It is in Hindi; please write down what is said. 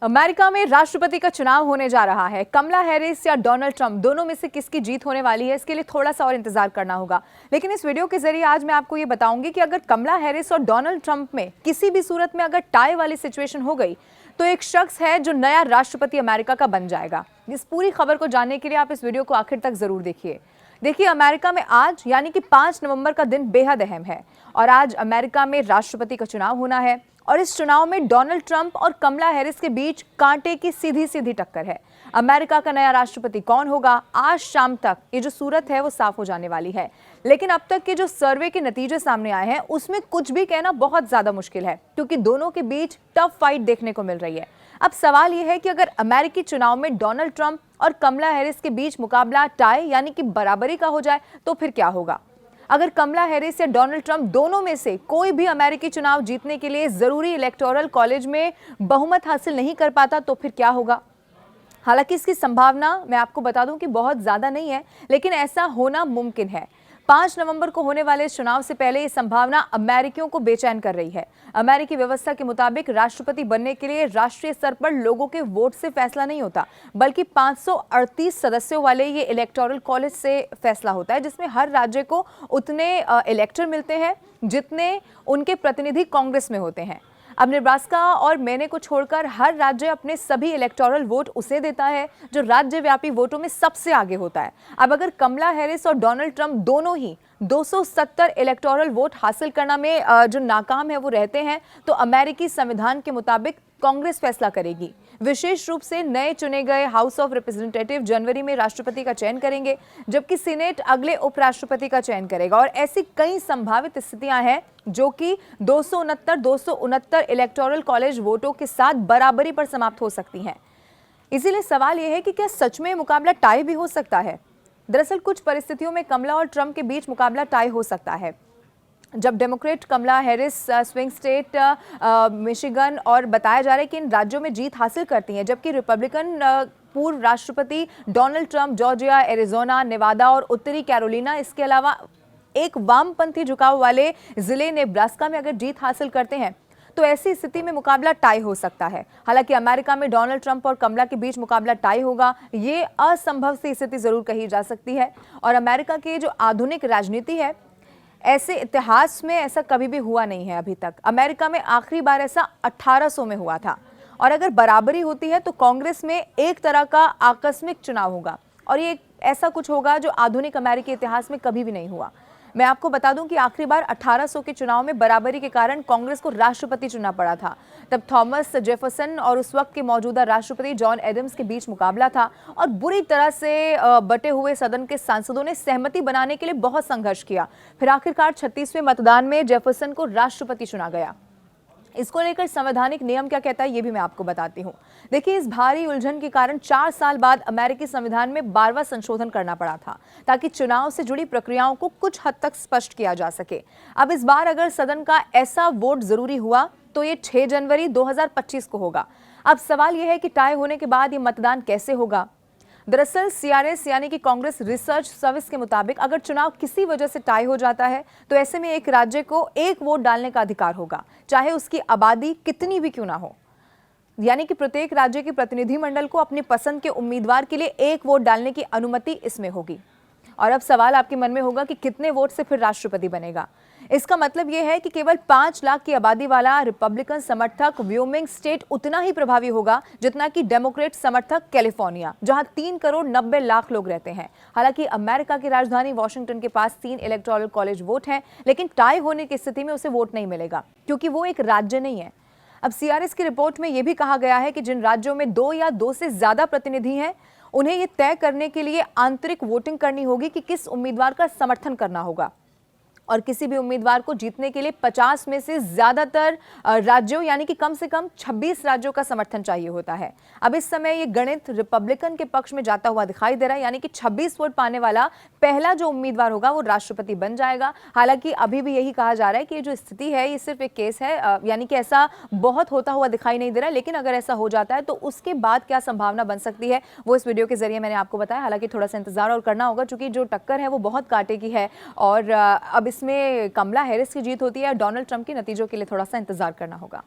अमेरिका में राष्ट्रपति का चुनाव होने जा रहा है। कमला हैरिस या डोनाल्ड ट्रंप, दोनों में से किसकी जीत होने वाली है, इसके लिए थोड़ा सा और इंतजार करना होगा। लेकिन इस वीडियो के जरिए आज मैं आपको ये बताऊंगी कि अगर कमला हैरिस और डोनाल्ड ट्रंप में किसी भी सूरत में अगर टाई वाली सिचुएशन हो गई तो एक शख्स है जो नया राष्ट्रपति अमेरिका का बन जाएगा। इस पूरी खबर को जानने के लिए आप इस वीडियो को आखिर तक जरूर देखिए अमेरिका में आज यानी कि 5 नवंबर का दिन बेहद अहम है और आज अमेरिका में राष्ट्रपति का चुनाव होना है और इस चुनाव में डोनाल्ड ट्रंप और कमला हैरिस के बीच कांटे की सीधी सीधी टक्कर है। अमेरिका का नया राष्ट्रपति कौन होगा, आज शाम तक ये जो सूरत है वो साफ हो जाने वाली है। लेकिन अब तक के जो सर्वे के नतीजे सामने आए हैं उसमें कुछ भी कहना बहुत ज्यादा मुश्किल है, क्योंकि दोनों के बीच टफ फाइट देखने को मिल रही है। अब सवाल यह है कि अगर अमेरिकी चुनाव में डोनाल्ड ट्रंप और कमला हैरिस के बीच मुकाबला टाई यानी कि बराबरी का हो जाए तो फिर क्या होगा। अगर कमला हैरिस या डोनाल्ड ट्रंप दोनों में से कोई भी अमेरिकी चुनाव जीतने के लिए जरूरी इलेक्टोरल कॉलेज में बहुमत हासिल नहीं कर पाता तो फिर क्या होगा। हालांकि इसकी संभावना मैं आपको बता दूं कि बहुत ज्यादा नहीं है, लेकिन ऐसा होना मुमकिन है। 5 नवंबर को होने वाले इस चुनाव से पहले ये संभावना अमेरिकियों को बेचैन कर रही है। अमेरिकी व्यवस्था के मुताबिक राष्ट्रपति बनने के लिए राष्ट्रीय स्तर पर लोगों के वोट से फैसला नहीं होता, बल्कि 538 सदस्यों वाले ये इलेक्टोरल कॉलेज से फैसला होता है, जिसमें हर राज्य को उतने इलेक्टर मिलते हैं जितने उनके प्रतिनिधि कांग्रेस में होते हैं। अब नेब्रास्का और मैने को छोड़कर हर राज्य अपने सभी इलेक्टोरल वोट उसे देता है जो राज्यव्यापी वोटों में सबसे आगे होता है। अब अगर कमला हैरिस और डोनाल्ड ट्रंप दोनों ही 270 इलेक्टोरल वोट हासिल करना में जो नाकाम है वो रहते हैं तो अमेरिकी संविधान के मुताबिक कांग्रेस फैसला करेगी। विशेष रूप से नए चुने गए हाउस ऑफ रिप्रेजेंटेटिव जनवरी में राष्ट्रपति का चयन करेंगे, जबकि सीनेट अगले उपराष्ट्रपति का चयन करेगा। और ऐसी कई संभावित स्थितियां हैं जो कि 269 इलेक्टोरल कॉलेज वोटों के साथ बराबरी पर समाप्त हो सकती हैं। इसीलिए सवाल यह है कि क्या सच में मुकाबला टाई भी हो सकता है। दरअसल कुछ परिस्थितियों में कमला और ट्रंप के बीच मुकाबला टाई हो सकता है। जब डेमोक्रेट कमला हैरिस स्विंग स्टेट मिशिगन और बताया जा रहा है कि इन राज्यों में जीत हासिल करती हैं, जबकि रिपब्लिकन पूर्व राष्ट्रपति Donald Trump Georgia, Arizona, Nevada और उत्तरी कैरोलिना, इसके अलावा एक वामपंथी झुकाव वाले जिले नेब्रास्का में अगर जीत हासिल करते हैं तो ऐसी स्थिति में मुकाबला टाई हो सकता है। हालांकि अमेरिका में डोनाल्ड ट्रंप और कमला के बीच मुकाबला टाई होगा, ये असंभव सी स्थिति जरूर कही जा सकती है। और अमेरिका की जो आधुनिक राजनीति है, ऐसे इतिहास में ऐसा कभी भी हुआ नहीं है अभी तक। अमेरिका में आखिरी बार ऐसा 1800 में हुआ था। और अगर बराबरी होती है तो कांग्रेस में एक तरह का आकस्मिक चुनाव होगा और ये ऐसा कुछ होगा जो आधुनिक अमेरिकी इतिहास में कभी भी नहीं हुआ। मैं आपको बता दूं कि आखिरी बार 1800 के चुनाव में बराबरी के कारण कांग्रेस को राष्ट्रपति चुनना पड़ा था। तब थॉमस जेफरसन और उस वक्त के मौजूदा राष्ट्रपति जॉन एडम्स के बीच मुकाबला था और बुरी तरह से बटे हुए सदन के सांसदों ने सहमति बनाने के लिए बहुत संघर्ष किया। फिर आखिरकार 36वें मतदान में जेफरसन को राष्ट्रपति चुना गया। इसको लेकर संवैधानिक नियम क्या कहता है ये भी मैं आपको बताती हूँ। देखिए, इस भारी उलझन के कारण 4 साल बाद अमेरिकी संविधान में 12वां संशोधन करना पड़ा था ताकि चुनाव से जुड़ी प्रक्रियाओं को कुछ हद तक स्पष्ट किया जा सके। अब इस बार अगर सदन का ऐसा वोट जरूरी हुआ तो ये 6 जनवरी 2025 को होगा। अब सवाल यह है कि टाई होने के बाद ये मतदान कैसे होगा। दरअसल CRS यानी कि कांग्रेस रिसर्च सर्विस के मुताबिक अगर चुनाव किसी वजह से टाई हो जाता है तो ऐसे में एक राज्य को एक वोट डालने का अधिकार होगा, चाहे उसकी आबादी कितनी भी क्यों ना हो। यानी कि प्रत्येक राज्य के प्रतिनिधिमंडल को अपनी पसंद के उम्मीदवार के लिए एक वोट डालने की अनुमति इसमें होगी। और अब सवाल आपके मन में होगा कि कितने वोट से फिर राष्ट्रपति बनेगा। इसका मतलब यह है कि केवल 5 लाख की आबादी वाला रिपब्लिकन समर्थक व्योमिंग स्टेट उतना ही प्रभावी होगा जितना कि डेमोक्रेट समर्थक कैलिफोर्निया, जहां 3 करोड़ 90 लाख लोग रहते हैं। हालांकि अमेरिका की राजधानी वॉशिंगटन के पास 3 इलेक्टोरल कॉलेज वोट हैं, लेकिन टाई होने की स्थिति में उसे वोट नहीं मिलेगा क्योंकि वो एक राज्य नहीं है। अब CRS की रिपोर्ट में यह भी कहा गया है कि जिन राज्यों में 2 या 2 से ज्यादा प्रतिनिधि हैं उन्हें यह तय करने के लिए आंतरिक वोटिंग करनी होगी कि किस उम्मीदवार का समर्थन करना होगा। और किसी भी उम्मीदवार को जीतने के लिए 50 में से ज्यादातर राज्यों यानी कि कम से कम 26 राज्यों का समर्थन चाहिए होता है। अब इस समय ये गणित रिपब्लिकन के पक्ष में जाता हुआ दिखाई दे रहा है, यानी कि 26 वोट पाने वाला पहला जो उम्मीदवार होगा वो राष्ट्रपति बन जाएगा। हालांकि अभी भी यही कहा जा रहा है कि ये जो स्थिति है ये सिर्फ एक केस है, यानी कि ऐसा बहुत होता हुआ दिखाई नहीं दे रहा है। लेकिन अगर ऐसा हो जाता है तो उसके बाद क्या संभावना बन सकती है वो इस वीडियो के जरिए मैंने आपको बताया। हालांकि थोड़ा सा इंतजार और करना होगा क्योंकि जो टक्कर है वो बहुत कांटे की है और अब इसमें कमला हैरिस की जीत होती है, डोनाल्ड ट्रंप के नतीजों के लिए थोड़ा सा इंतजार करना होगा।